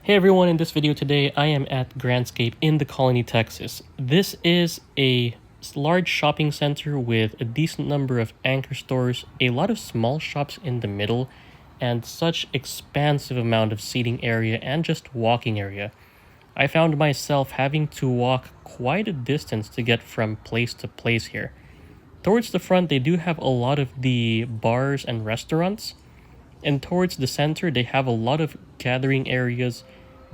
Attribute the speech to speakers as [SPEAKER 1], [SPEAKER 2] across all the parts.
[SPEAKER 1] Hey everyone, in this video today I am at Grandscape in the Colony, Texas. This is a large shopping center with a decent number of anchor stores, a lot of small shops in the middle, and such expansive amount of seating area and just walking area. I found myself having to walk quite a distance to get from place to place here. Towards the front they do have a lot of the bars and restaurants, and towards the center they have a lot of gathering areas,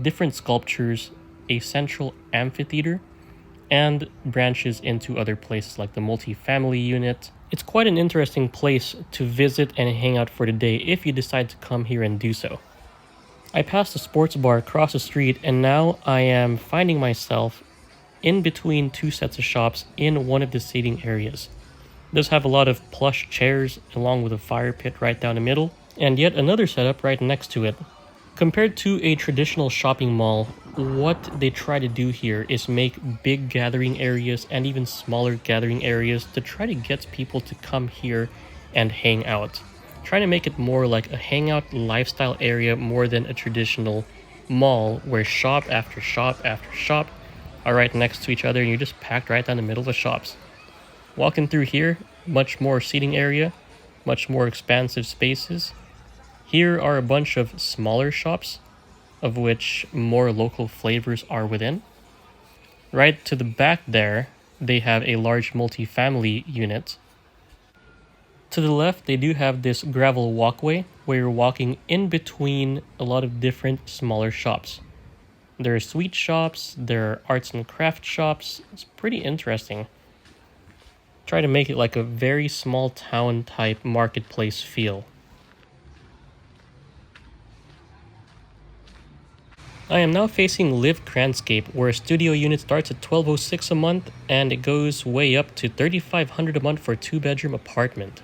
[SPEAKER 1] different sculptures, a central amphitheater, and branches into other places like the multi-family unit. It's quite an interesting place to visit and hang out for the day if you decide to come here and do so. I passed a sports bar across the street and now I am finding myself in between two sets of shops in one of the seating areas. It does have a lot of plush chairs along with a fire pit right down the middle, and yet another setup right next to it. Compared to a traditional shopping mall, what they try to do here is make big gathering areas and even smaller gathering areas to try to get people to come here and hang out. Trying to make it more like a hangout lifestyle area more than a traditional mall where shop after shop after shop are right next to each other and you're just packed right down the middle of the shops. Walking through here, much more seating area, much more expansive spaces. Here are a bunch of smaller shops, of which more local flavors are within. Right to the back there, they have a large multi-family unit. To the left, they do have this gravel walkway where you're walking in between a lot of different smaller shops. There are sweet shops, there are arts and craft shops. It's pretty interesting. Try to make it like a very small town type marketplace feel. I am now facing Live Grandscape, where a studio unit starts at $1,206 a month and it goes way up to $3,500 a month for a 2-bedroom apartment.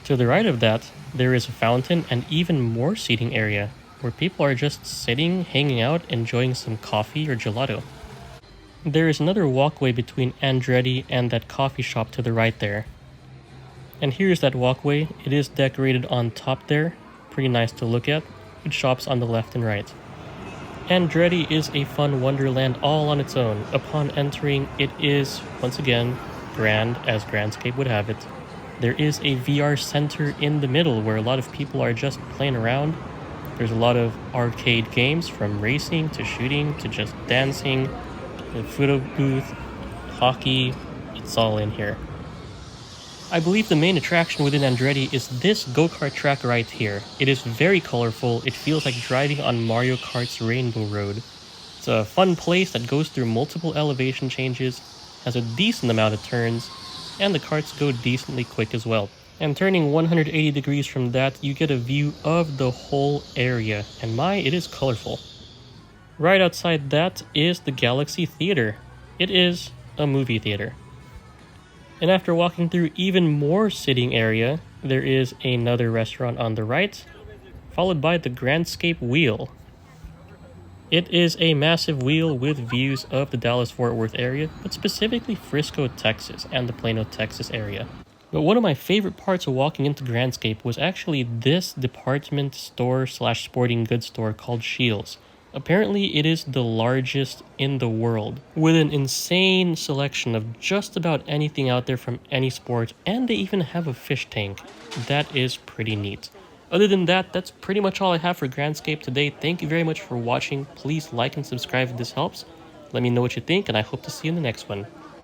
[SPEAKER 1] To the right of that, there is a fountain and even more seating area, where people are just sitting, hanging out, enjoying some coffee or gelato. There is another walkway between Andretti and that coffee shop to the right there. And here's that walkway. It is decorated on top there, pretty nice to look at, with shops on the left and right. Andretti is a fun wonderland all on its own. Upon entering, it is, once again, grand as Grandscape would have it. There is a VR center in the middle where a lot of people are just playing around. There's a lot of arcade games, from racing to shooting to just dancing, a photo booth, hockey, it's all in here. I believe the main attraction within Andretti is this go-kart track right here. It is very colorful, it feels like driving on Mario Kart's Rainbow Road. It's a fun place that goes through multiple elevation changes, has a decent amount of turns, and the karts go decently quick as well. And turning 180 degrees from that, you get a view of the whole area, and my, it is colorful. Right outside that is the Galaxy Theater. It is a movie theater. And after walking through even more sitting area, there is another restaurant on the right, followed by the Grandscape Wheel. It is a massive wheel with views of the Dallas-Fort Worth area, but specifically Frisco, Texas, and the Plano, Texas area. But one of my favorite parts of walking into Grandscape was actually this department store / sporting goods store called Scheels. Apparently it is the largest in the world, with an insane selection of just about anything out there from any sport, and they even have a fish tank. That is pretty neat. Other than that, that's pretty much all I have for Grandscape today. Thank you very much for watching. Please like and subscribe if this helps. Let me know what you think, and I hope to see you in the next one.